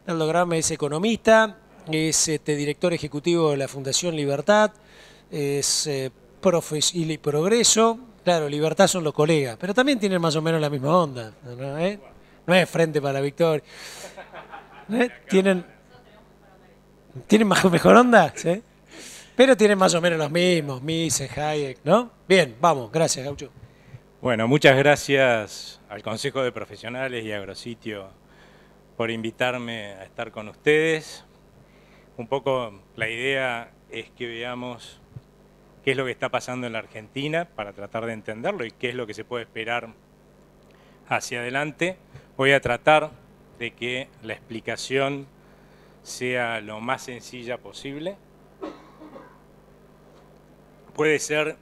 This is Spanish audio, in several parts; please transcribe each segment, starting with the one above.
Aldo Grame es economista, es director ejecutivo de la Fundación Libertad, es y Progreso. Claro, Libertad son los colegas, pero también tienen más o menos la misma onda, ¿no? No es Frente para la Victoria. ¿Tienen mejor onda? ¿Sí? Pero tienen más o menos los mismos, Mises, Hayek, ¿no? Bien, vamos, gracias, Gaucho. Bueno, muchas gracias al Consejo de Profesionales y a Agrositio por invitarme a estar con ustedes. Un poco la idea es que veamos qué es lo que está pasando en la Argentina para tratar de entenderlo y qué es lo que se puede esperar hacia adelante. Voy a tratar de que la explicación sea lo más sencilla posible. Puede ser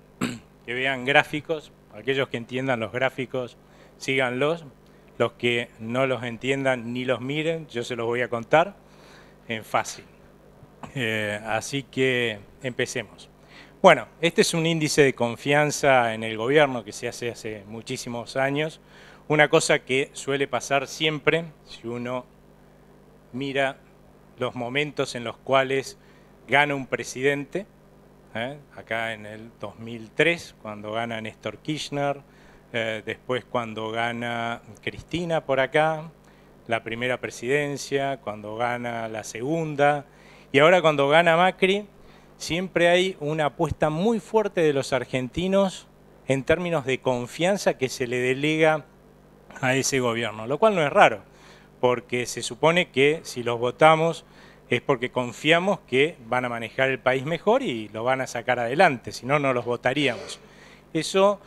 que vean gráficos, aquellos que entiendan los gráficos, síganlos. Los que no los entiendan ni los miren, yo se los voy a contar en fácil. Así que empecemos. Bueno, este es un índice de confianza en el gobierno que se hace muchísimos años. Una cosa que suele pasar siempre, si uno mira los momentos en los cuales gana un presidente, acá en el 2003, cuando gana Néstor Kirchner, después cuando gana Cristina por acá, la primera presidencia, cuando gana la segunda, y ahora cuando gana Macri, siempre hay una apuesta muy fuerte de los argentinos en términos de confianza que se le delega a ese gobierno, lo cual no es raro, porque se supone que si los votamos es porque confiamos que van a manejar el país mejor y lo van a sacar adelante, si no, no los votaríamos. Eso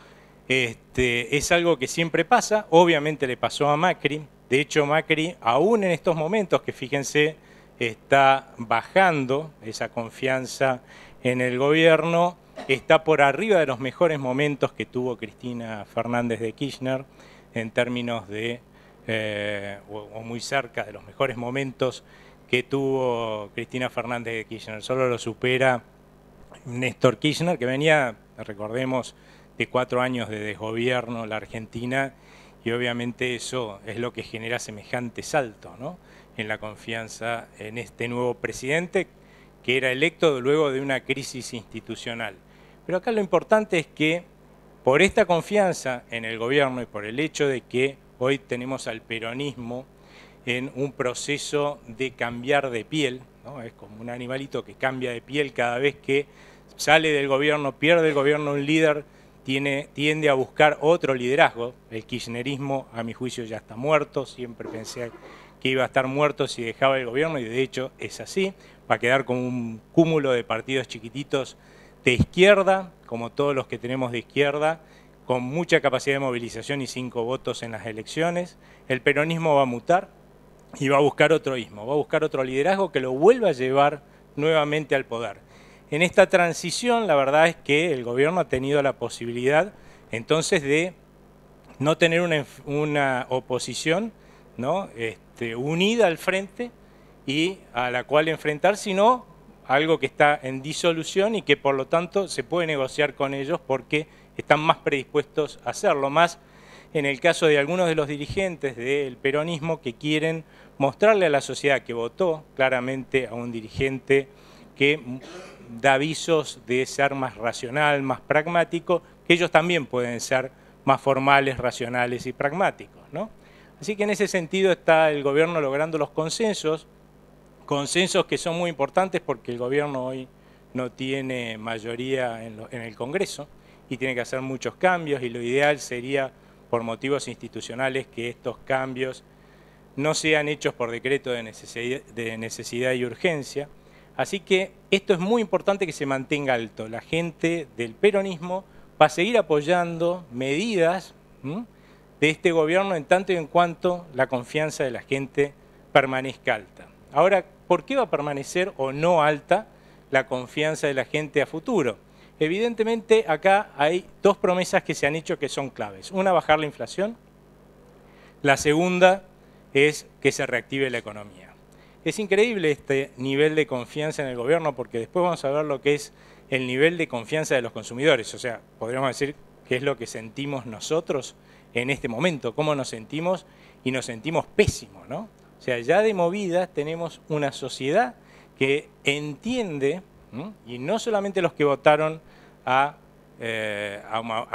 es algo que siempre pasa, obviamente le pasó a Macri. De hecho, Macri, aún en estos momentos, que fíjense, está bajando esa confianza en el gobierno, está por arriba de los mejores momentos que tuvo Cristina Fernández de Kirchner, en términos de, o muy cerca de los mejores momentos que tuvo Cristina Fernández de Kirchner. Solo lo supera Néstor Kirchner, que venía, recordemos, de 4 años de desgobierno la Argentina, y obviamente eso es lo que genera semejante salto, ¿no?, en la confianza en este nuevo presidente que era electo luego de una crisis institucional. Pero acá lo importante es que por esta confianza en el gobierno y por el hecho de que hoy tenemos al peronismo en un proceso de cambiar de piel, ¿no?, es como un animalito que cambia de piel cada vez que sale del gobierno, pierde el gobierno un líder, tiende a buscar otro liderazgo. El kirchnerismo, a mi juicio, ya está muerto. Siempre pensé que iba a estar muerto si dejaba el gobierno y de hecho es así. Va a quedar como un cúmulo de partidos chiquititos de izquierda, como todos los que tenemos de izquierda, con mucha capacidad de movilización y 5 votos en las elecciones. El peronismo va a mutar y va a buscar otro ismo, va a buscar otro liderazgo que lo vuelva a llevar nuevamente al poder. En esta transición, la verdad es que el gobierno ha tenido la posibilidad entonces de no tener una oposición, ¿no?, unida al frente y a la cual enfrentar, sino algo que está en disolución y que por lo tanto se puede negociar con ellos porque están más predispuestos a hacerlo, más en el caso de algunos de los dirigentes del peronismo que quieren mostrarle a la sociedad que votó claramente a un dirigente que da avisos de ser más racional, más pragmático, que ellos también pueden ser más formales, racionales y pragmáticos, ¿no? Así que en ese sentido está el gobierno logrando los consensos que son muy importantes porque el gobierno hoy no tiene mayoría en el Congreso y tiene que hacer muchos cambios, y lo ideal sería, por motivos institucionales, que estos cambios no sean hechos por decreto de necesidad y urgencia. Así que esto es muy importante que se mantenga alto. La gente del peronismo va a seguir apoyando medidas de este gobierno en tanto y en cuanto la confianza de la gente permanezca alta. Ahora, ¿por qué va a permanecer o no alta la confianza de la gente a futuro? Evidentemente, acá hay 2 promesas que se han hecho que son claves. Una, bajar la inflación. La segunda es que se reactive la economía. Es increíble este nivel de confianza en el gobierno porque después vamos a ver lo que es el nivel de confianza de los consumidores. O sea, podríamos decir qué es lo que sentimos nosotros en este momento, cómo nos sentimos, y nos sentimos pésimos, ¿no? O sea, ya de movida tenemos una sociedad que entiende, ¿no? Y no solamente los que votaron a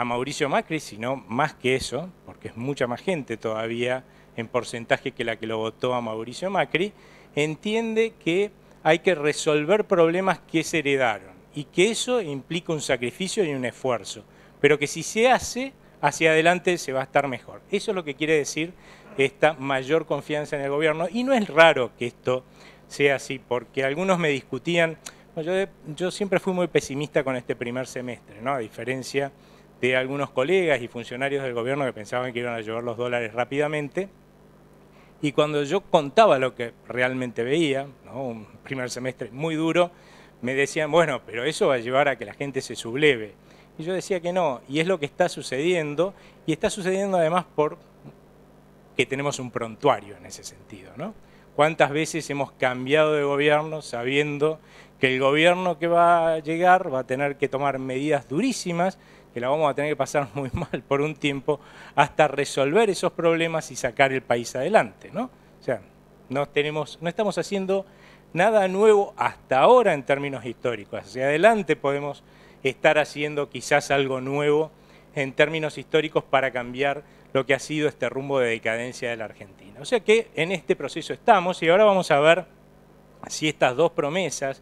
Mauricio Macri, sino más que eso, porque es mucha más gente todavía en porcentaje que la que lo votó a Mauricio Macri, entiende que hay que resolver problemas que se heredaron y que eso implica un sacrificio y un esfuerzo, pero que si se hace, hacia adelante se va a estar mejor. Eso es lo que quiere decir esta mayor confianza en el gobierno, y no es raro que esto sea así, porque algunos me discutían. Yo siempre fui muy pesimista con este primer semestre, ¿no? A diferencia de algunos colegas y funcionarios del gobierno que pensaban que iban a llevar los dólares rápidamente. Y cuando yo contaba lo que realmente veía, ¿no? Un primer semestre muy duro, me decían, bueno, pero eso va a llevar a que la gente se subleve. Y yo decía que no, y es lo que está sucediendo, y está sucediendo además por que tenemos un prontuario en ese sentido, ¿no? ¿Cuántas veces hemos cambiado de gobierno sabiendo que el gobierno que va a llegar va a tener que tomar medidas durísimas, que la vamos a tener que pasar muy mal por un tiempo, hasta resolver esos problemas y sacar el país adelante, ¿no? O sea, no estamos haciendo nada nuevo hasta ahora en términos históricos. Hacia adelante podemos estar haciendo quizás algo nuevo en términos históricos para cambiar lo que ha sido este rumbo de decadencia de la Argentina. O sea que en este proceso estamos, y ahora vamos a ver si estas dos promesas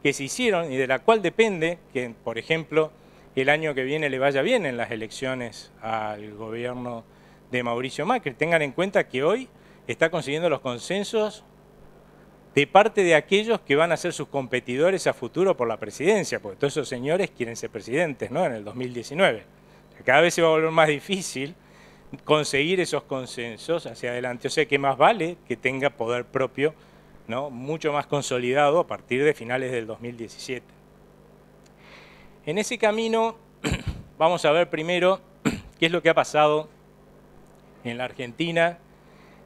que se hicieron y de la cual depende que, por ejemplo, el año que viene le vaya bien en las elecciones al gobierno de Mauricio Macri. Tengan en cuenta que hoy está consiguiendo los consensos de parte de aquellos que van a ser sus competidores a futuro por la presidencia, porque todos esos señores quieren ser presidentes, ¿no? En el 2019. Cada vez se va a volver más difícil conseguir esos consensos hacia adelante. O sea que más vale que tenga poder propio, ¿no? Mucho más consolidado a partir de finales del 2017. En ese camino vamos a ver primero qué es lo que ha pasado en la Argentina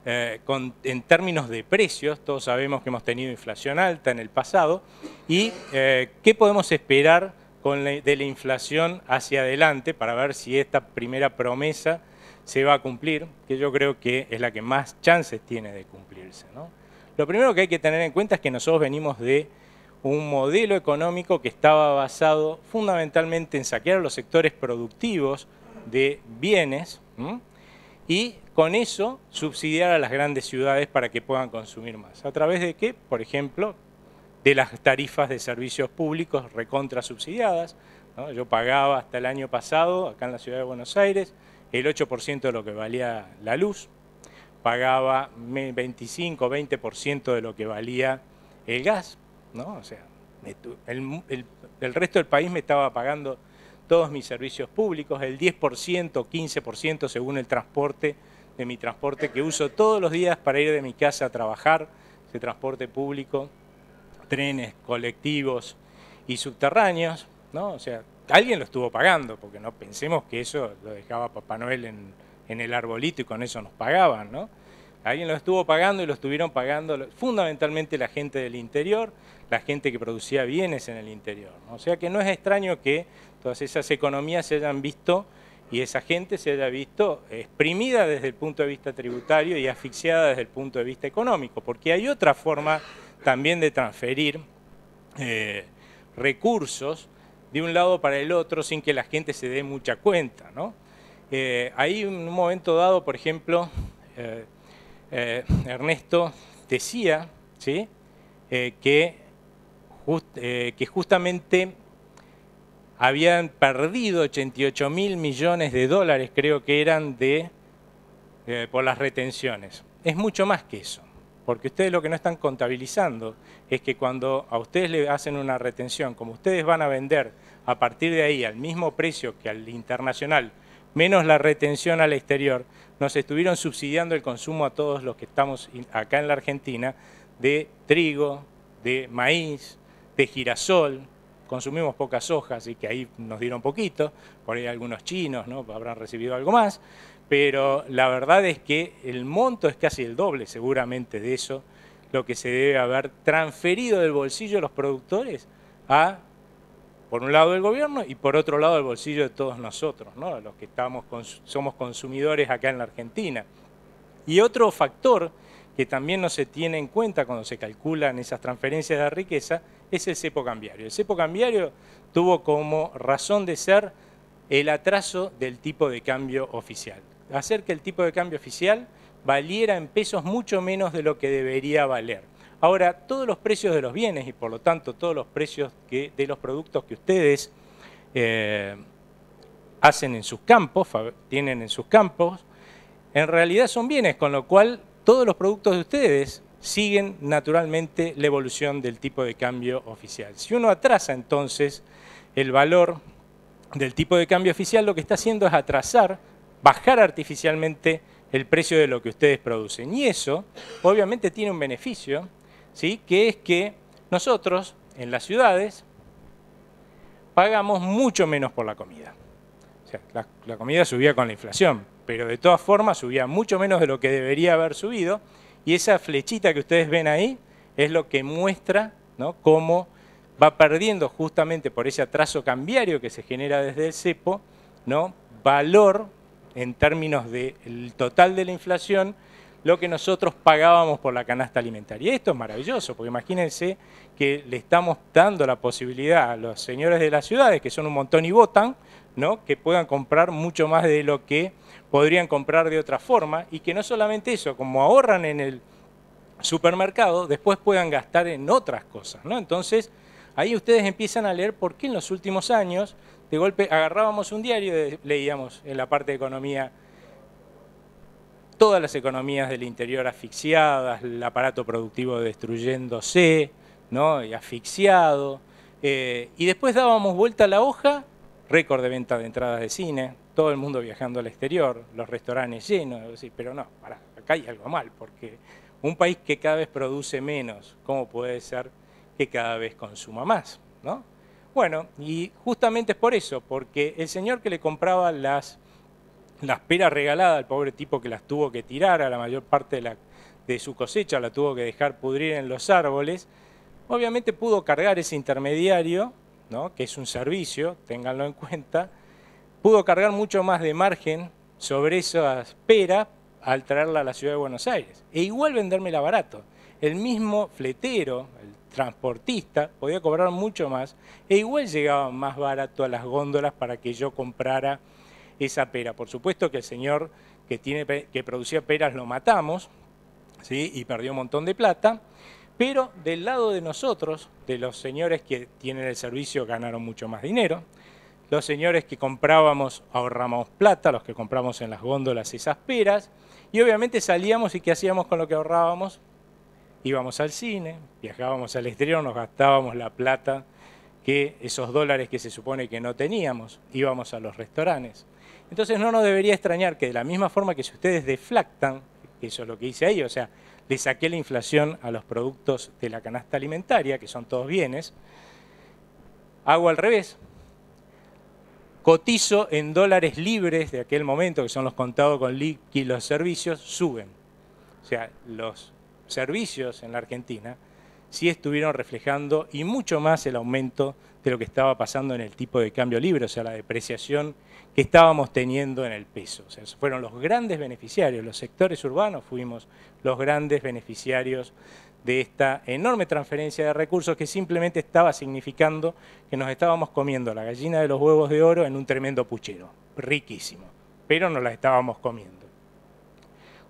en términos de precios. Todos sabemos que hemos tenido inflación alta en el pasado, y qué podemos esperar de la inflación hacia adelante para ver si esta primera promesa se va a cumplir, que yo creo que es la que más chances tiene de cumplirse, ¿no? Lo primero que hay que tener en cuenta es que nosotros venimos de un modelo económico que estaba basado fundamentalmente en saquear a los sectores productivos de bienes, ¿m? Y con eso subsidiar a las grandes ciudades para que puedan consumir más. ¿A través de qué? Por ejemplo, de las tarifas de servicios públicos recontra subsidiadas, ¿no? Yo pagaba hasta el año pasado, acá en la ciudad de Buenos Aires, el 8% de lo que valía la luz, pagaba 25 o 20% de lo que valía el gas, ¿no? O sea, el resto del país me estaba pagando todos mis servicios públicos, el 10% o 15% según el transporte de mi transporte que uso todos los días para ir de mi casa a trabajar, ese transporte público, trenes, colectivos y subterráneos, ¿no? O sea, alguien lo estuvo pagando, porque no pensemos que eso lo dejaba Papá Noel en el arbolito y con eso nos pagaban, ¿no? Alguien lo estuvo pagando, y lo estuvieron pagando fundamentalmente la gente del interior, la gente que producía bienes en el interior, ¿no? O sea que no es extraño que todas esas economías se hayan visto, y esa gente se haya visto exprimida desde el punto de vista tributario y asfixiada desde el punto de vista económico, porque hay otra forma también de transferir recursos de un lado para el otro sin que la gente se dé mucha cuenta, ¿no? Ahí en un momento dado, por ejemplo, Ernesto decía, ¿sí? Que justamente habían perdido 88.000 millones de dólares, creo que eran, por las retenciones. Es mucho más que eso, porque ustedes lo que no están contabilizando es que cuando a ustedes le hacen una retención, como ustedes van a vender a partir de ahí al mismo precio que al internacional, menos la retención al exterior, nos estuvieron subsidiando el consumo a todos los que estamos acá en la Argentina de trigo, de maíz, de girasol. Consumimos pocas soja, así que ahí nos dieron poquito, por ahí algunos chinos, ¿no? Habrán recibido algo más, pero la verdad es que el monto es casi el doble seguramente de eso, lo que se debe haber transferido del bolsillo de los productores a, por un lado, el gobierno y por otro lado el bolsillo de todos nosotros, ¿no? Los que somos consumidores acá en la Argentina. Y otro factor que también no se tiene en cuenta cuando se calculan esas transferencias de riqueza, es el cepo cambiario. El cepo cambiario tuvo como razón de ser el atraso del tipo de cambio oficial. Hacer que el tipo de cambio oficial valiera en pesos mucho menos de lo que debería valer. Ahora, todos los precios de los bienes y por lo tanto todos los precios de los productos que ustedes hacen en sus campos, tienen en sus campos, en realidad son bienes, con lo cual todos los productos de ustedes siguen naturalmente la evolución del tipo de cambio oficial. Si uno atrasa entonces el valor del tipo de cambio oficial, lo que está haciendo es atrasar, bajar artificialmente el precio de lo que ustedes producen. Y eso obviamente tiene un beneficio, ¿sí? Que es que nosotros en las ciudades pagamos mucho menos por la comida. O sea, la comida subía con la inflación, pero de todas formas subía mucho menos de lo que debería haber subido, y esa flechita que ustedes ven ahí es lo que muestra, ¿no?, cómo va perdiendo justamente por ese atraso cambiario que se genera desde el cepo, ¿no?, valor en términos del total de la inflación, lo que nosotros pagábamos por la canasta alimentaria. Y esto es maravilloso, porque imagínense que le estamos dando la posibilidad a los señores de las ciudades, que son un montón y votan, ¿no?, que puedan comprar mucho más de lo que podrían comprar de otra forma, y que no solamente eso, como ahorran en el supermercado, después puedan gastar en otras cosas, ¿no? Entonces, ahí ustedes empiezan a leer por qué en los últimos años, de golpe agarrábamos un diario y leíamos en la parte de economía, todas las economías del interior asfixiadas, el aparato productivo destruyéndose, ¿no?, y asfixiado, y después dábamos vuelta a la hoja, récord de venta de entradas de cine, todo el mundo viajando al exterior, los restaurantes llenos, pero no, pará, acá hay algo mal, porque un país que cada vez produce menos, ¿cómo puede ser que cada vez consuma más?, ¿no? Bueno, y justamente es por eso, porque el señor que le compraba las peras regaladas, al pobre tipo que las tuvo que tirar, a la mayor parte de su cosecha la tuvo que dejar pudrir en los árboles, obviamente pudo cargar ese intermediario, ¿no?, que es un servicio, ténganlo en cuenta, pudo cargar mucho más de margen sobre esas peras al traerla a la ciudad de Buenos Aires. E igual vendérmela barato. El mismo fletero, el transportista, podía cobrar mucho más e igual llegaba más barato a las góndolas para que yo comprara esa pera. Por supuesto que el señor que producía peras lo matamos, ¿sí?, y perdió un montón de plata, pero del lado de nosotros, de los señores que tienen el servicio, ganaron mucho más dinero. Los señores que comprábamos ahorramos plata, los que compramos en las góndolas esas peras, y obviamente salíamos y ¿qué hacíamos con lo que ahorrábamos? Íbamos al cine, viajábamos al exterior, nos gastábamos la plata, que esos dólares que se supone que no teníamos, íbamos a los restaurantes. Entonces no nos debería extrañar que de la misma forma que si ustedes deflactan, que eso es lo que hice ahí, o sea, le saqué la inflación a los productos de la canasta alimentaria, que son todos bienes, hago al revés. Cotizo en dólares libres de aquel momento, que son los contados con liqui, y los servicios suben. O sea, los servicios en la Argentina sí estuvieron reflejando y mucho más el aumento de lo que estaba pasando en el tipo de cambio libre, o sea, la depreciación que estábamos teniendo en el peso. O sea, fueron los grandes beneficiarios, los sectores urbanos fuimos los grandes beneficiarios de esta enorme transferencia de recursos que simplemente estaba significando que nos estábamos comiendo la gallina de los huevos de oro en un tremendo puchero, riquísimo, pero nos la estábamos comiendo.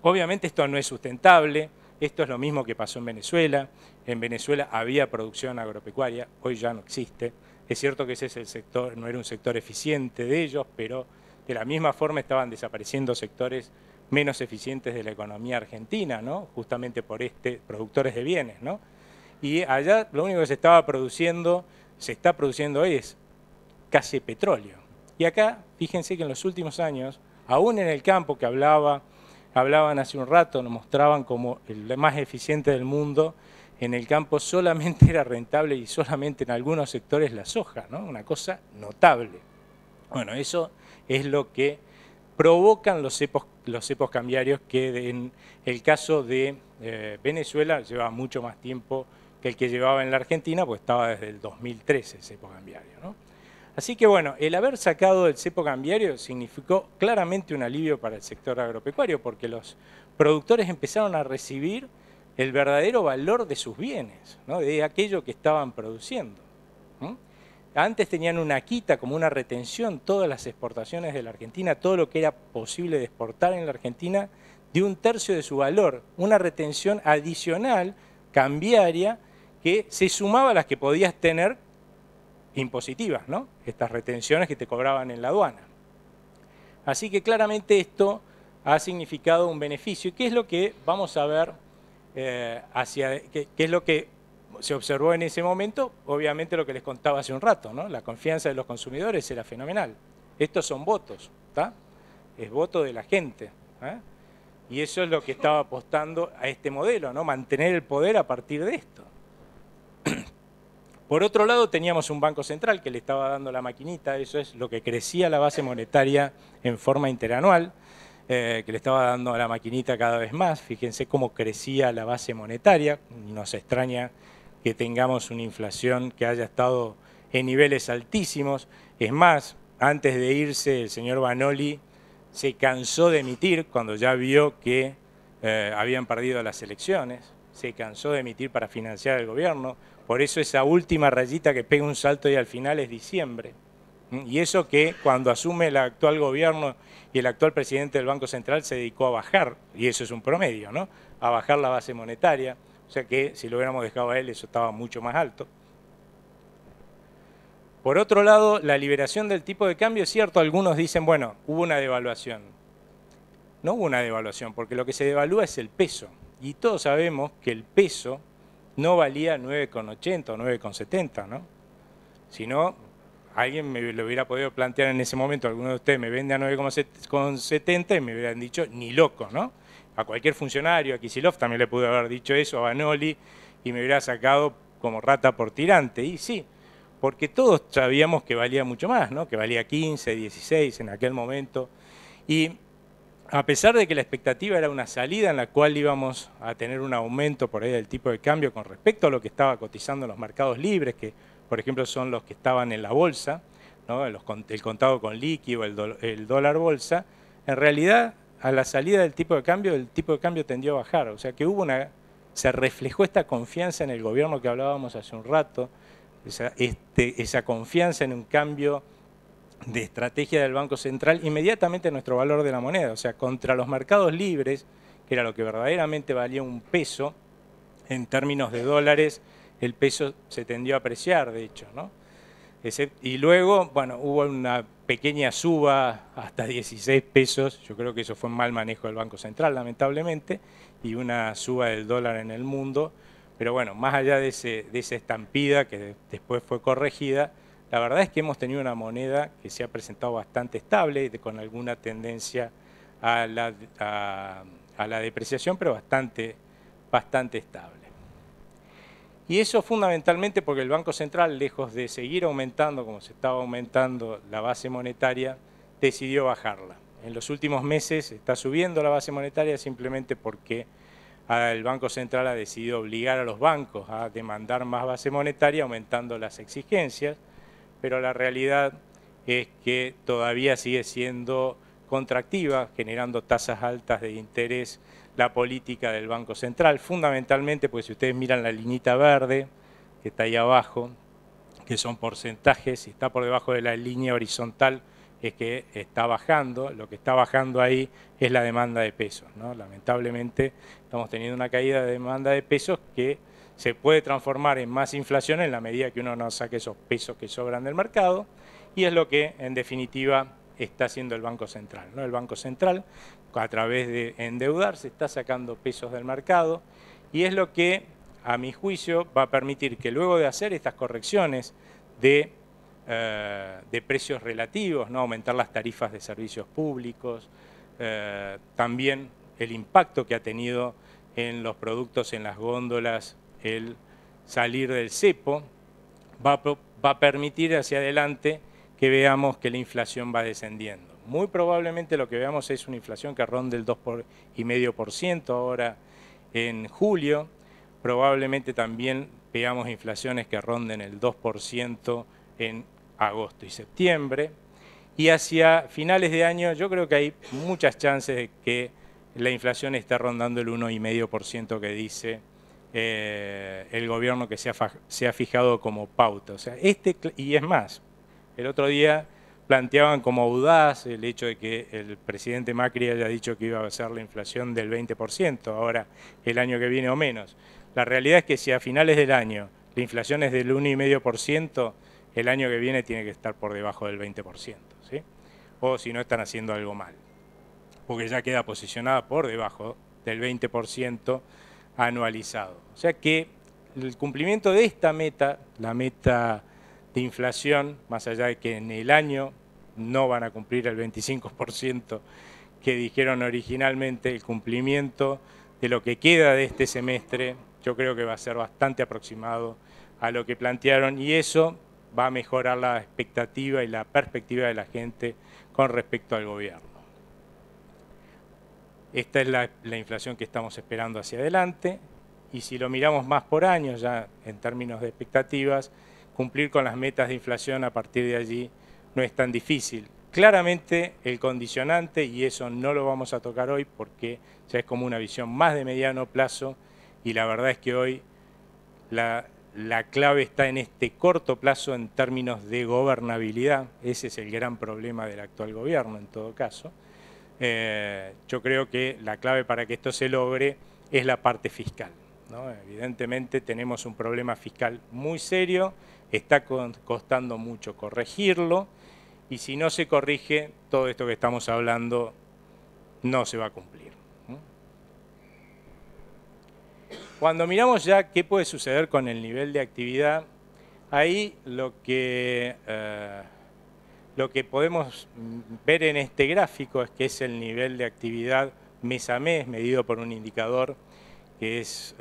Obviamente esto no es sustentable, esto es lo mismo que pasó en Venezuela. En Venezuela había producción agropecuaria, hoy ya no existe. Es cierto que ese es el sector, no era un sector eficiente de ellos, pero de la misma forma estaban desapareciendo sectores menos eficientes de la economía argentina, ¿no?, justamente por productores de bienes, ¿no? Y allá lo único que se está produciendo hoy es casi petróleo. Y acá, fíjense que en los últimos años, aún en el campo que hablaban hace un rato, nos mostraban como el más eficiente del mundo, en el campo solamente era rentable y solamente en algunos sectores la soja, ¿no?, una cosa notable. Bueno, eso es lo que provocan los cepos cambiarios, que en el caso de Venezuela lleva mucho más tiempo que el que llevaba en la Argentina, pues estaba desde el 2013 el cepo cambiario, ¿no? Así que bueno, el haber sacado el cepo cambiario significó claramente un alivio para el sector agropecuario, porque los productores empezaron a recibir el verdadero valor de sus bienes, ¿no? De aquello que estaban produciendo. Antes tenían una quita, como una retención, todas las exportaciones de la Argentina, todo lo que era posible de exportar en la Argentina, de 1/3 de su valor, una retención adicional, cambiaria, que se sumaba a las que podías tener impositivas, ¿no? Estas retenciones que te cobraban en la aduana. Así que claramente esto ha significado un beneficio. ¿Y qué es lo que vamos a ver qué es lo que se observó en ese momento? Obviamente lo que les contaba hace un rato, ¿no? La confianza de los consumidores era fenomenal. Estos son votos, ¿está? Es voto de la gente, ¿eh? Y eso es lo que estaba apostando a este modelo, ¿no? Mantener el poder a partir de esto. Por otro lado, teníamos un Banco Central que le estaba dando la maquinita, eso es lo que crecía la base monetaria en forma interanual, que le estaba dando a la maquinita cada vez más. Fíjense cómo crecía la base monetaria, nos extraña que tengamos una inflación que haya estado en niveles altísimos. Es más, antes de irse, el señor Vanoli se cansó de emitir cuando ya vio que habían perdido las elecciones, se cansó de emitir para financiar el gobierno. Por eso esa última rayita que pega un salto y al final es diciembre. Y eso que cuando asume el actual gobierno y el actual presidente del Banco Central se dedicó a bajar, y eso es un promedio, ¿no? A bajar la base monetaria, o sea que si lo hubiéramos dejado a él eso estaba mucho más alto. Por otro lado, la liberación del tipo de cambio, es cierto, algunos dicen, bueno, hubo una devaluación. No hubo una devaluación, porque lo que se devalúa es el peso, y todos sabemos que el peso no valía 9,80 o 9,70, ¿no? Si no, alguien me lo hubiera podido plantear en ese momento, alguno de ustedes me vende a 9,70 y me hubieran dicho, ni loco, ¿no? A cualquier funcionario, a Kicillof también le pude haber dicho eso, a Vanoli, y me hubiera sacado como rata por tirante. Y sí, porque todos sabíamos que valía mucho más, ¿no? Que valía 15, 16 en aquel momento. Y a pesar de que la expectativa era una salida en la cual íbamos a tener un aumento por ahí del tipo de cambio con respecto a lo que estaba cotizando en los mercados libres, que por ejemplo son los que estaban en la bolsa, ¿no? El contado con liqui o el dólar bolsa, en realidad a la salida del tipo de cambio, el tipo de cambio tendió a bajar. O sea que se reflejó esta confianza en el gobierno que hablábamos hace un rato, esa confianza en un cambio de estrategia del Banco Central inmediatamente nuestro valor de la moneda. O sea, contra los mercados libres, que era lo que verdaderamente valía un peso, en términos de dólares, el peso se tendió a apreciar, de hecho, ¿no? Y luego, bueno, hubo una pequeña suba hasta 16 pesos, yo creo que eso fue un mal manejo del Banco Central, lamentablemente, y una suba del dólar en el mundo, pero bueno, más allá de esa estampida que después fue corregida, la verdad es que hemos tenido una moneda que se ha presentado bastante estable, con alguna tendencia a la depreciación, pero bastante estable. Y eso fundamentalmente porque el Banco Central, lejos de seguir aumentando como se estaba aumentando la base monetaria, decidió bajarla. En los últimos meses está subiendo la base monetaria simplemente porque el Banco Central ha decidido obligar a los bancos a demandar más base monetaria aumentando las exigencias, pero la realidad es que todavía sigue siendo contractiva, generando tasas altas de interés la política del Banco Central, fundamentalmente, pues si ustedes miran la liñita verde que está ahí abajo, que son porcentajes, si está por debajo de la línea horizontal es que está bajando, lo que está bajando ahí es la demanda de pesos, ¿no? Lamentablemente estamos teniendo una caída de demanda de pesos que se puede transformar en más inflación en la medida que uno no saque esos pesos que sobran del mercado, y es lo que en definitiva está haciendo el Banco Central, ¿no? El Banco Central, a través de endeudarse, está sacando pesos del mercado, y es lo que, a mi juicio, va a permitir que luego de hacer estas correcciones de precios relativos, ¿no? Aumentar las tarifas de servicios públicos, también el impacto que ha tenido en los productos en las góndolas, el salir del cepo, va a permitir hacia adelante que veamos que la inflación va descendiendo. Muy probablemente lo que veamos es una inflación que ronde el 2,5% ahora en julio, probablemente también veamos inflaciones que ronden el 2% en agosto y septiembre, y hacia finales de año yo creo que hay muchas chances de que la inflación está rondando el 1,5% que dice el gobierno que se ha fijado como pauta. O sea, y es más, el otro día planteaban como audaz el hecho de que el presidente Macri haya dicho que iba a ser la inflación del 20%, ahora el año que viene o menos. La realidad es que si a finales del año la inflación es del 1,5%, el año que viene tiene que estar por debajo del 20%, ¿sí? O si no están haciendo algo mal, porque ya queda posicionada por debajo del 20% anualizado. O sea que el cumplimiento de esta meta, la meta de inflación, más allá de que en el año no van a cumplir el 25% que dijeron originalmente, el cumplimiento de lo que queda de este semestre, yo creo que va a ser bastante aproximado a lo que plantearon, y eso va a mejorar la expectativa y la perspectiva de la gente con respecto al gobierno. Esta es la inflación que estamos esperando hacia adelante, y si lo miramos más por año, ya en términos de expectativas, cumplir con las metas de inflación a partir de allí no es tan difícil. Claramente el condicionante, y eso no lo vamos a tocar hoy porque ya es como una visión más de mediano plazo, y la verdad es que hoy la clave está en este corto plazo en términos de gobernabilidad. Ese es el gran problema del actual gobierno en todo caso. Yo creo que la clave para que esto se logre es la parte fiscal, ¿no? Evidentemente tenemos un problema fiscal muy serio, está costando mucho corregirlo, y si no se corrige, todo esto que estamos hablando no se va a cumplir. Cuando miramos ya qué puede suceder con el nivel de actividad, ahí lo que podemos ver en este gráfico es que es el nivel de actividad mes a mes, medido por un indicador que es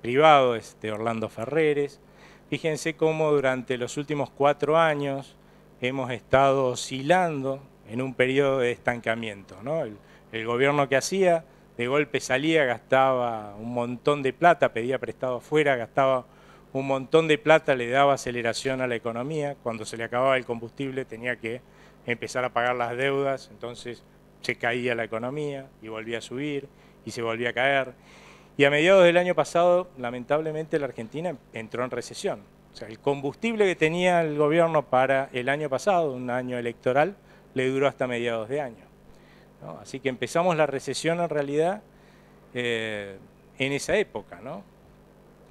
privado, es de Orlando Ferreres. Fíjense cómo durante los últimos 4 años hemos estado oscilando en un periodo de estancamiento, ¿no? El gobierno que hacía, de golpe salía, gastaba un montón de plata, pedía prestado afuera, gastaba un montón de plata, le daba aceleración a la economía. Cuando se le acababa el combustible tenía que empezar a pagar las deudas, entonces se caía la economía y volvía a subir y se volvía a caer. Y a mediados del año pasado, lamentablemente, la Argentina entró en recesión. O sea, el combustible que tenía el gobierno para el año pasado, un año electoral, le duró hasta mediados de año, ¿no? Así que empezamos la recesión en realidad en esa época, ¿no?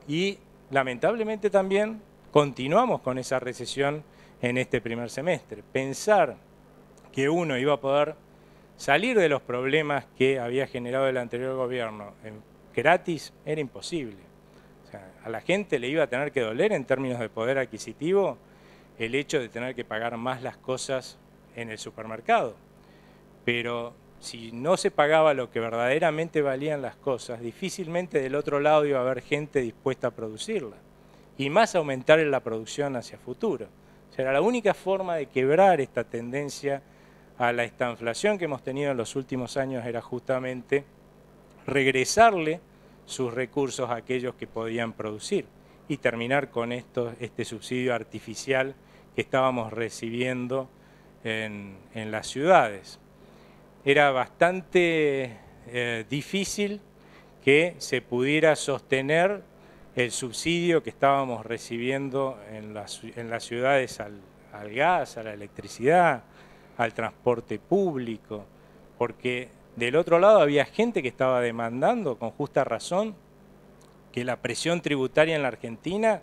Y lamentablemente también continuamos con esa recesión en este primer semestre. Pensar que uno iba a poder salir de los problemas que había generado el anterior gobierno gratis era imposible. O sea, a la gente le iba a tener que doler en términos de poder adquisitivo el hecho de tener que pagar más las cosas en el supermercado. Pero si no se pagaba lo que verdaderamente valían las cosas, difícilmente del otro lado iba a haber gente dispuesta a producirla. Y más aumentar en la producción hacia futuro. O sea, era la única forma de quebrar esta tendencia a la estanflación que hemos tenido en los últimos años, era justamente regresarle sus recursos a aquellos que podían producir y terminar con este subsidio artificial que estábamos recibiendo en las ciudades. Era bastante difícil que se pudiera sostener el subsidio que estábamos recibiendo en las ciudades al gas, a la electricidad, al transporte público, porque del otro lado había gente que estaba demandando con justa razón que la presión tributaria en la Argentina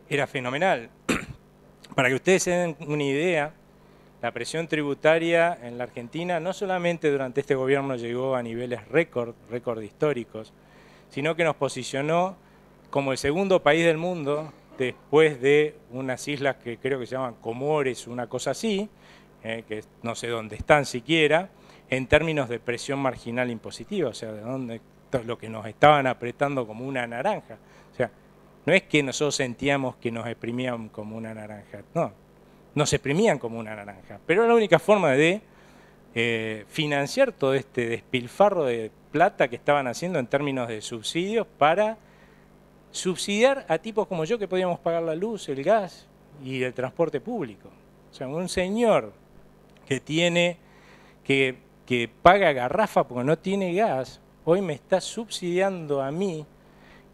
era fenomenal. Para que ustedes se den una idea, la presión tributaria en la Argentina no solamente durante este gobierno llegó a niveles récord históricos, sino que nos posicionó como el segundo país del mundo, después de unas islas que creo que se llaman Comores, una cosa así, que no sé dónde están siquiera, en términos de presión marginal impositiva, o sea, de dónde, lo que nos estaban apretando como una naranja. O sea, no es que nosotros sentíamos que nos exprimían como una naranja, no, nos exprimían como una naranja, pero era la única forma de financiar todo este despilfarro de plata que estaban haciendo en términos de subsidios para subsidiar a tipos como yo que podíamos pagar la luz, el gas y el transporte público. O sea, un señor que tiene que que paga garrafa porque no tiene gas, hoy me está subsidiando a mí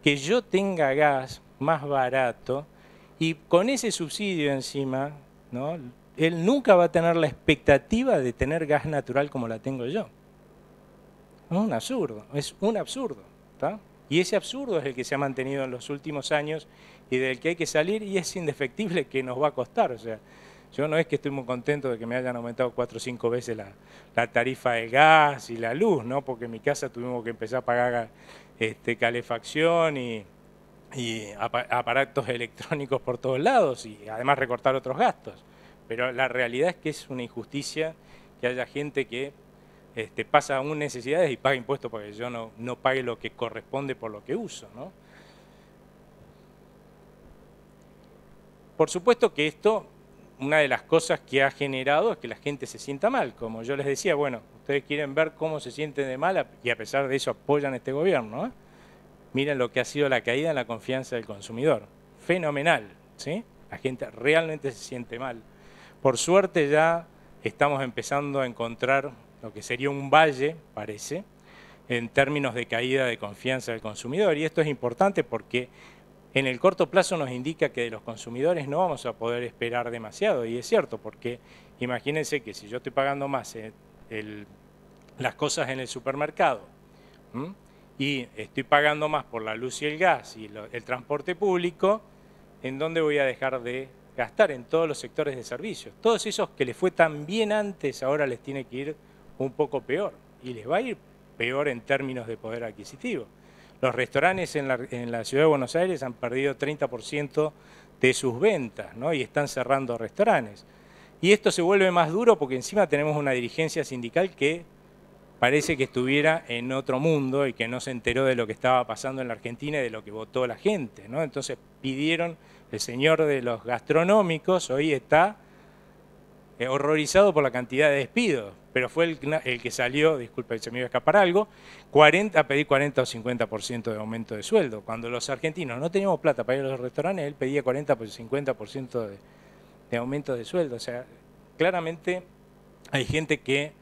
que yo tenga gas más barato, y con ese subsidio encima, ¿no?, él nunca va a tener la expectativa de tener gas natural como la tengo yo. Es un absurdo, es un absurdo, ¿tá? Y ese absurdo es el que se ha mantenido en los últimos años y del que hay que salir, y es indefectible que nos va a costar. O sea, yo no es que estoy muy contento de que me hayan aumentado 4 o 5 veces la tarifa del gas y la luz, ¿no? Porque en mi casa tuvimos que empezar a pagar calefacción y aparatos electrónicos por todos lados, y además recortar otros gastos. Pero la realidad es que es una injusticia que haya gente que pasa aún necesidades y paga impuestos para que yo no pague lo que corresponde por lo que uso, ¿no? Por supuesto que esto, una de las cosas que ha generado es que la gente se sienta mal. Como yo les decía, bueno, ustedes quieren ver cómo se sienten de mal y a pesar de eso apoyan este gobierno, ¿eh? Miren lo que ha sido la caída en la confianza del consumidor. Fenomenal, ¿sí? La gente realmente se siente mal. Por suerte ya estamos empezando a encontrar lo que sería un valle, parece, en términos de caída de confianza del consumidor. Y esto es importante porque en el corto plazo nos indica que de los consumidores no vamos a poder esperar demasiado. Y es cierto, porque imagínense que si yo estoy pagando más las cosas en el supermercado, y estoy pagando más por la luz y el gas y el transporte público, ¿en dónde voy a dejar de gastar? En todos los sectores de servicios. Todos esos que les fue tan bien antes, ahora les tiene que ir un poco peor. Y les va a ir peor en términos de poder adquisitivo. Los restaurantes en la ciudad de Buenos Aires han perdido 30% de sus ventas, ¿no? Y están cerrando restaurantes. Y esto se vuelve más duro porque encima tenemos una dirigencia sindical que parece que estuviera en otro mundo y que no se enteró de lo que estaba pasando en la Argentina y de lo que votó la gente, ¿no? Entonces pidieron, el señor de los gastronómicos hoy está horrorizado por la cantidad de despidos, pero fue el que salió, disculpe, se me iba a escapar algo, a pedir 40 o 50% de aumento de sueldo. Cuando los argentinos no teníamos plata para ir a los restaurantes, él pedía 40 o 50% de aumento de sueldo. O sea, claramente hay gente que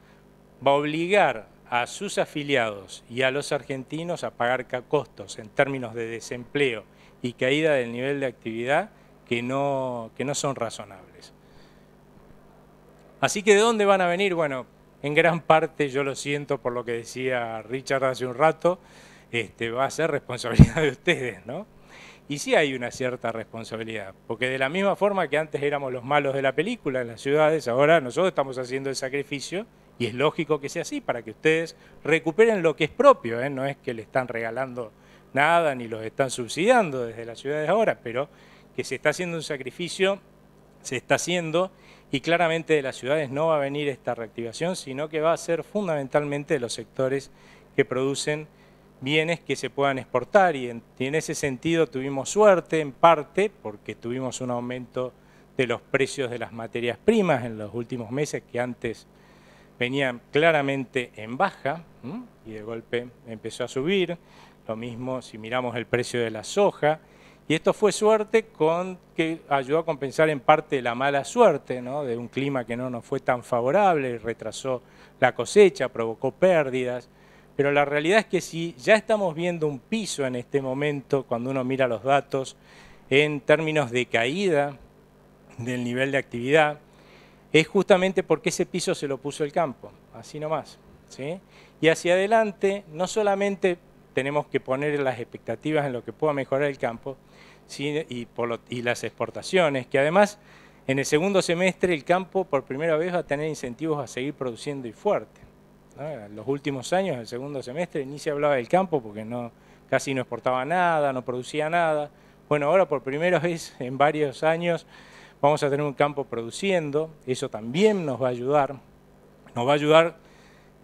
va a obligar a sus afiliados y a los argentinos a pagar costos en términos de desempleo y caída del nivel de actividad que no son razonables. Así que ¿de dónde van a venir? Bueno, en gran parte, yo lo siento por lo que decía Richard hace un rato, va a ser responsabilidad de ustedes, ¿no? Y sí hay una cierta responsabilidad, porque de la misma forma que antes éramos los malos de la película en las ciudades, ahora nosotros estamos haciendo el sacrificio, y es lógico que sea así, para que ustedes recuperen lo que es propio, ¿eh? No es que le están regalando nada, ni los están subsidiando desde las ciudades ahora, pero que se está haciendo un sacrificio, se está haciendo, y claramente de las ciudades no va a venir esta reactivación, sino que va a ser fundamentalmente de los sectores que producen bienes que se puedan exportar, y en ese sentido tuvimos suerte en parte porque tuvimos un aumento de los precios de las materias primas en los últimos meses que antes venían claramente en baja y de golpe empezó a subir. Lo mismo si miramos el precio de la soja, y esto fue suerte que ayudó a compensar en parte la mala suerte, ¿no?, de un clima que no nos fue tan favorable, retrasó la cosecha, provocó pérdidas. Pero la realidad es que si ya estamos viendo un piso en este momento, cuando uno mira los datos en términos de caída del nivel de actividad, es justamente porque ese piso se lo puso el campo, así nomás, ¿sí? Y hacia adelante no solamente tenemos que poner las expectativas en lo que pueda mejorar el campo, y las exportaciones, que además en el segundo semestre el campo por primera vez va a tener incentivos a seguir produciendo y fuerte. En los últimos años, el segundo semestre, ni se hablaba del campo porque casi no exportaba nada, no producía nada. Bueno, ahora por primera vez en varios años vamos a tener un campo produciendo, eso también nos va a ayudar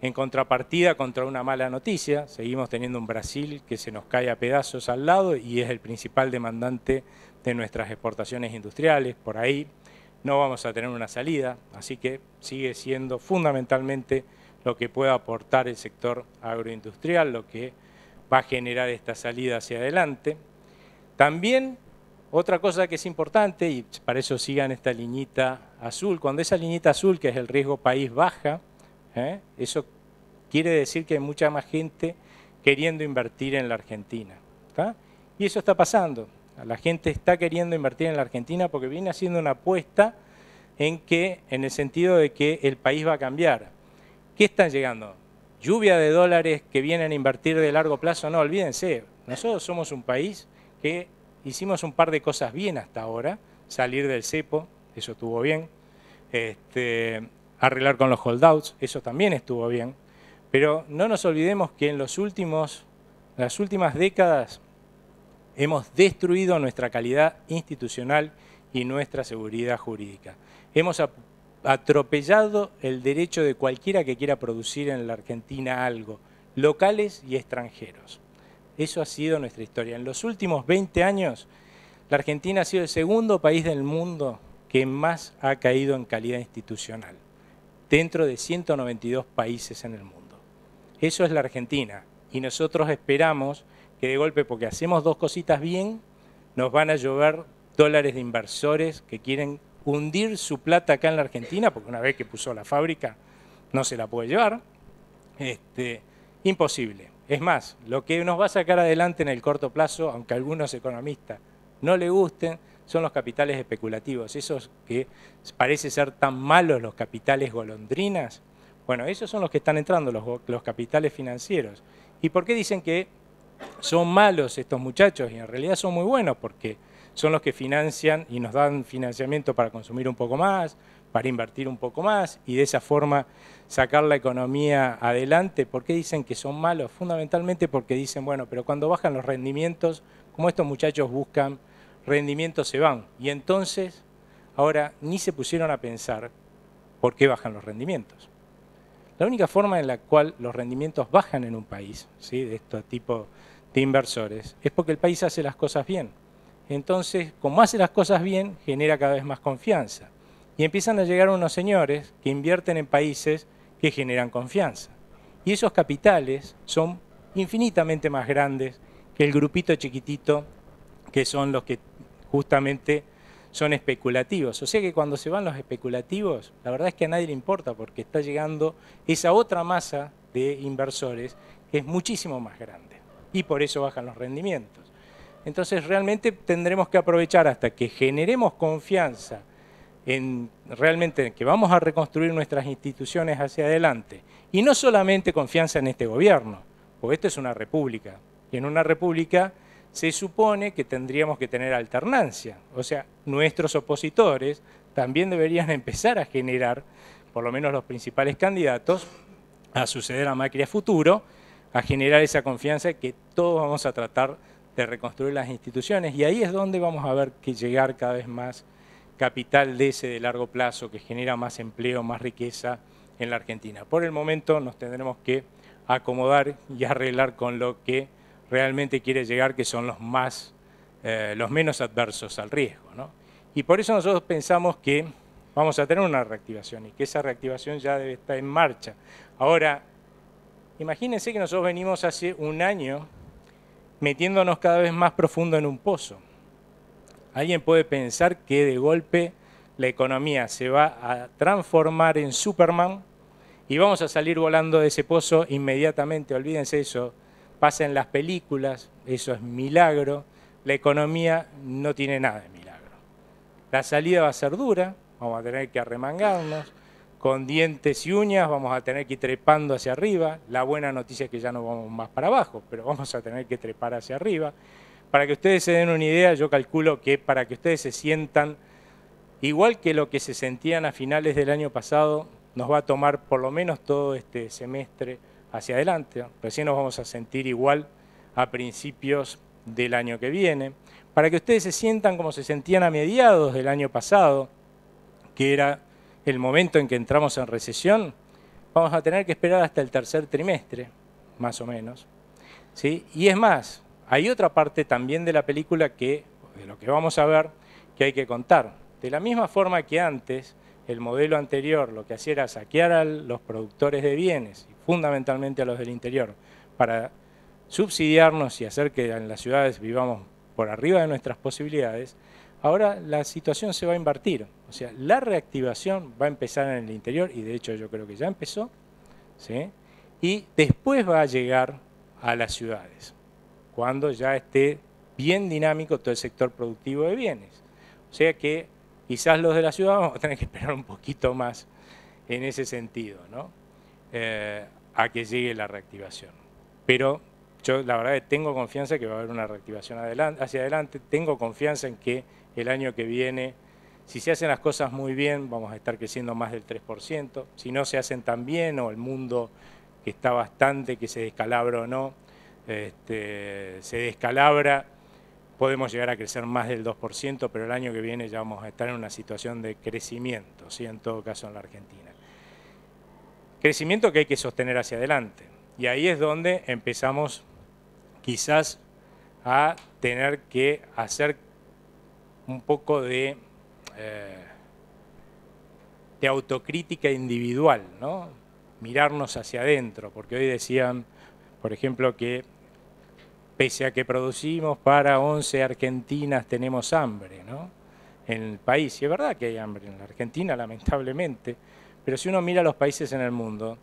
en contrapartida contra una mala noticia. Seguimos teniendo un Brasil que se nos cae a pedazos al lado y es el principal demandante de nuestras exportaciones industriales. Por ahí no vamos a tener una salida, así que sigue siendo fundamentalmente lo que pueda aportar el sector agroindustrial, lo que va a generar esta salida hacia adelante. También otra cosa que es importante, y para eso sigan esta liñita azul, cuando esa liñita azul, que es el riesgo país, baja, eso quiere decir que hay mucha más gente queriendo invertir en la Argentina. ¿Tá? Y eso está pasando. La gente está queriendo invertir en la Argentina porque viene haciendo una apuesta en el sentido de que el país va a cambiar. ¿Qué están llegando? ¿Lluvia de dólares que vienen a invertir de largo plazo? No, olvídense. Nosotros somos un país que hicimos un par de cosas bien hasta ahora. Salir del cepo, eso estuvo bien. Arreglar con los holdouts, eso también estuvo bien. Pero no nos olvidemos que en las últimas décadas hemos destruido nuestra calidad institucional y nuestra seguridad jurídica. Hemos atropellado el derecho de cualquiera que quiera producir en la Argentina algo, locales y extranjeros. Eso ha sido nuestra historia. En los últimos 20 años, la Argentina ha sido el segundo país del mundo que más ha caído en calidad institucional, dentro de 192 países en el mundo. Eso es la Argentina. Y nosotros esperamos que de golpe, porque hacemos dos cositas bien, nos van a llover dólares de inversores que quieren hundir su plata acá en la Argentina, porque una vez que puso la fábrica no se la puede llevar. Imposible. Es más, lo que nos va a sacar adelante en el corto plazo, aunque a algunos economistas no le gusten, son los capitales especulativos, esos que parece ser tan malos, los capitales golondrinas. Bueno, esos son los que están entrando, los capitales financieros. ¿Y por qué dicen que son malos estos muchachos? Y en realidad son muy buenos, porque son los que financian y nos dan financiamiento para consumir un poco más, para invertir un poco más y de esa forma sacar la economía adelante. ¿Por qué dicen que son malos? Fundamentalmente porque dicen, bueno, pero cuando bajan los rendimientos, como estos muchachos buscan rendimientos, se van. Y entonces, ahora ni se pusieron a pensar por qué bajan los rendimientos. La única forma en la cual los rendimientos bajan en un país, ¿sí?, de este tipo de inversores, es porque el país hace las cosas bien. Entonces, como hace las cosas bien, genera cada vez más confianza. Y empiezan a llegar unos señores que invierten en países que generan confianza. Y esos capitales son infinitamente más grandes que el grupito chiquitito que son los que justamente son especulativos. O sea que cuando se van los especulativos, la verdad es que a nadie le importa porque está llegando esa otra masa de inversores que es muchísimo más grande. Y por eso bajan los rendimientos. Entonces realmente tendremos que aprovechar hasta que generemos confianza en realmente que vamos a reconstruir nuestras instituciones hacia adelante. Y no solamente confianza en este gobierno, porque esto es una república. Y en una república se supone que tendríamos que tener alternancia. O sea, nuestros opositores también deberían empezar a generar, por lo menos los principales candidatos, a suceder a Macri a futuro, a generar esa confianza que todos vamos a tratar de reconstruir las instituciones. Y ahí es donde vamos a ver que llegar cada vez más capital de ese de largo plazo que genera más empleo, más riqueza en la Argentina. Por el momento nos tendremos que acomodar y arreglar con lo que realmente quiere llegar, que son los menos adversos al riesgo, ¿no? Y por eso nosotros pensamos que vamos a tener una reactivación y que esa reactivación ya debe estar en marcha. Ahora, imagínense que nosotros venimos hace un año metiéndonos cada vez más profundo en un pozo. Alguien puede pensar que de golpe la economía se va a transformar en Superman y vamos a salir volando de ese pozo inmediatamente. Olvídense eso, pasa en las películas, eso es milagro. La economía no tiene nada de milagro. La salida va a ser dura, vamos a tener que arremangarnos, con dientes y uñas vamos a tener que ir trepando hacia arriba. La buena noticia es que ya no vamos más para abajo, pero vamos a tener que trepar hacia arriba. Para que ustedes se den una idea, yo calculo que para que ustedes se sientan igual que lo que se sentían a finales del año pasado, nos va a tomar por lo menos todo este semestre hacia adelante. Recién nos vamos a sentir igual a principios del año que viene. Para que ustedes se sientan como se sentían a mediados del año pasado, que era el momento en que entramos en recesión, vamos a tener que esperar hasta el tercer trimestre, más o menos, ¿sí? Y es más, hay otra parte también de la película de lo que vamos a ver, que hay que contar. De la misma forma que antes, el modelo anterior lo que hacía era saquear a los productores de bienes, y fundamentalmente a los del interior, para subsidiarnos y hacer que en las ciudades vivamos por arriba de nuestras posibilidades, ahora la situación se va a invertir. O sea, la reactivación va a empezar en el interior, y de hecho yo creo que ya empezó, ¿sí? y después va a llegar a las ciudades, cuando ya esté bien dinámico todo el sector productivo de bienes. O sea que quizás los de la ciudad vamos a tener que esperar un poquito más en ese sentido, ¿no? A que llegue la reactivación. Pero yo la verdad que tengo confianza que va a haber una reactivación hacia adelante, tengo confianza en que el año que viene, si se hacen las cosas muy bien, vamos a estar creciendo más del 3%, si no se hacen tan bien o el mundo que está bastante, que se descalabra o no, se descalabra, podemos llegar a crecer más del 2%, pero el año que viene ya vamos a estar en una situación de crecimiento, ¿sí? En todo caso en la Argentina. Crecimiento que hay que sostener hacia adelante. Y ahí es donde empezamos quizás a tener que hacer un poco de autocrítica individual, ¿no? Mirarnos hacia adentro, porque hoy decían, por ejemplo, que pese a que producimos para 11 argentinas tenemos hambre, ¿no? En el país, y es verdad que hay hambre en la Argentina, lamentablemente, pero si uno mira los países en el mundo,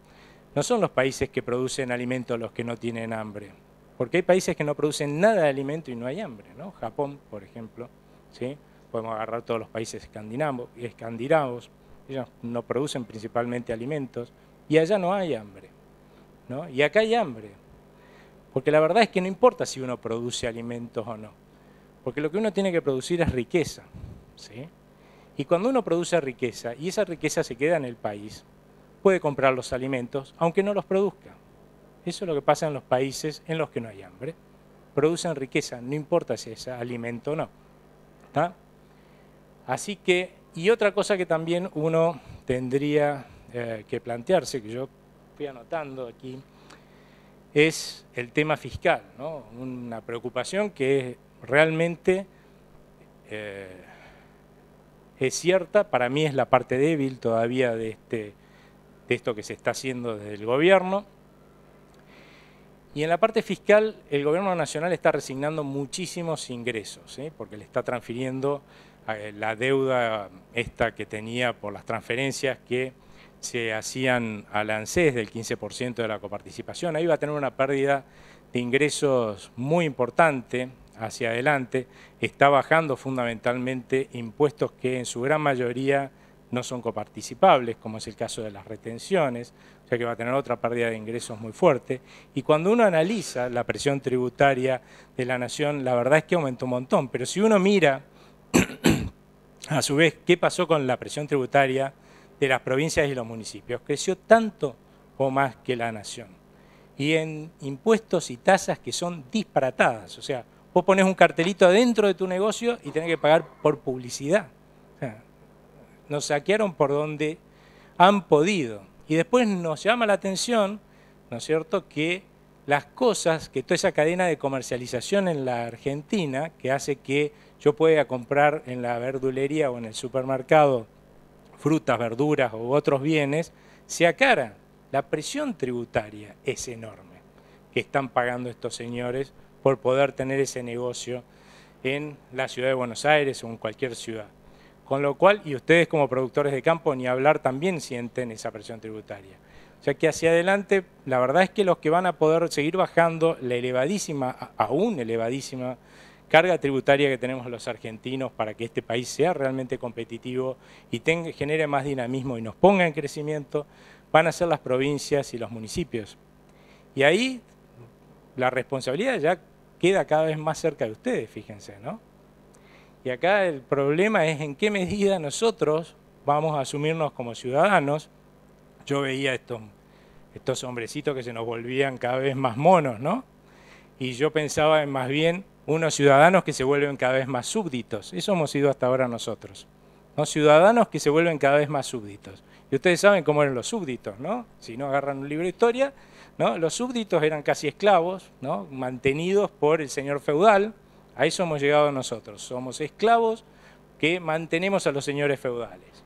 no son los países que producen alimentos los que no tienen hambre, porque hay países que no producen nada de alimento y no hay hambre, ¿no? Japón, por ejemplo, ¿sí? Podemos agarrar todos los países escandinavos, ellos no producen principalmente alimentos y allá no hay hambre, ¿no? Y acá hay hambre, porque la verdad es que no importa si uno produce alimentos o no, porque lo que uno tiene que producir es riqueza, ¿sí? Y cuando uno produce riqueza y esa riqueza se queda en el país, puede comprar los alimentos aunque no los produzca. Eso es lo que pasa en los países en los que no hay hambre. Producen riqueza, no importa si es alimento o no. ¿Está? Así que, y otra cosa que también uno tendría que plantearse, que yo fui anotando aquí, es el tema fiscal, ¿no? Una preocupación que realmente es cierta, para mí es la parte débil todavía de esto que se está haciendo desde el gobierno. Y en la parte fiscal, el gobierno nacional está resignando muchísimos ingresos, ¿sí? Porque le está transfiriendo la deuda esta que tenía por las transferencias que se hacían al ANSES del 15% de la coparticipación. Ahí va a tener una pérdida de ingresos muy importante hacia adelante. Está bajando fundamentalmente impuestos que en su gran mayoría no son coparticipables, como es el caso de las retenciones, o sea que va a tener otra pérdida de ingresos muy fuerte. Y cuando uno analiza la presión tributaria de la nación, la verdad es que aumentó un montón. Pero si uno mira, a su vez, qué pasó con la presión tributaria de las provincias y los municipios, creció tanto o más que la nación. Y en impuestos y tasas que son disparatadas. O sea, vos ponés un cartelito adentro de tu negocio y tenés que pagar por publicidad. O sea, nos saquearon por donde han podido. Y después nos llama la atención, ¿no es cierto?, que las cosas, que toda esa cadena de comercialización en la Argentina, que hace que yo pueda comprar en la verdulería o en el supermercado frutas, verduras u otros bienes, se acaran. La presión tributaria es enorme que están pagando estos señores por poder tener ese negocio en la ciudad de Buenos Aires o en cualquier ciudad. Con lo cual, y ustedes como productores de campo, ni hablar, también sienten esa presión tributaria. O sea que hacia adelante, la verdad es que los que van a poder seguir bajando la elevadísima, aún elevadísima, carga tributaria que tenemos los argentinos para que este país sea realmente competitivo y genere más dinamismo y nos ponga en crecimiento, van a ser las provincias y los municipios. Y ahí la responsabilidad ya queda cada vez más cerca de ustedes, fíjense, ¿no? Y acá el problema es en qué medida nosotros vamos a asumirnos como ciudadanos. Yo veía estos hombrecitos que se nos volvían cada vez más monos, ¿no? Y yo pensaba en más bien unos ciudadanos que se vuelven cada vez más súbditos. Eso hemos sido hasta ahora nosotros, ¿no? Ciudadanos que se vuelven cada vez más súbditos. Y ustedes saben cómo eran los súbditos, ¿no? Si no agarran un libro de historia, ¿no? Los súbditos eran casi esclavos, ¿no? Mantenidos por el señor feudal. A eso hemos llegado nosotros. Somos esclavos que mantenemos a los señores feudales.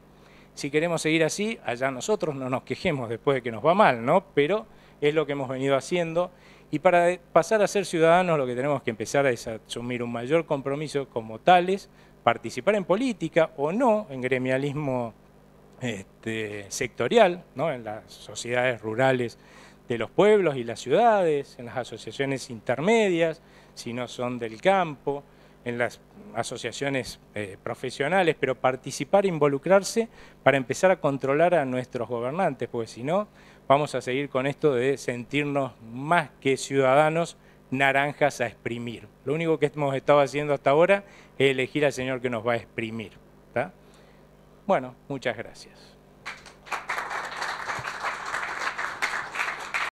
Si queremos seguir así, allá nosotros no nos quejemos después de que nos va mal, ¿no? Pero es lo que hemos venido haciendo. Y para pasar a ser ciudadanos lo que tenemos que empezar es a asumir un mayor compromiso como tales, participar en política o no, en gremialismo sectorial, ¿no? En las sociedades rurales de los pueblos y las ciudades, en las asociaciones intermedias, si no son del campo, en las asociaciones profesionales, pero participar, involucrarse para empezar a controlar a nuestros gobernantes, porque si no, vamos a seguir con esto de sentirnos más que ciudadanos naranjas a exprimir. Lo único que hemos estado haciendo hasta ahora es elegir al señor que nos va a exprimir. ¿Tá? Bueno, muchas gracias.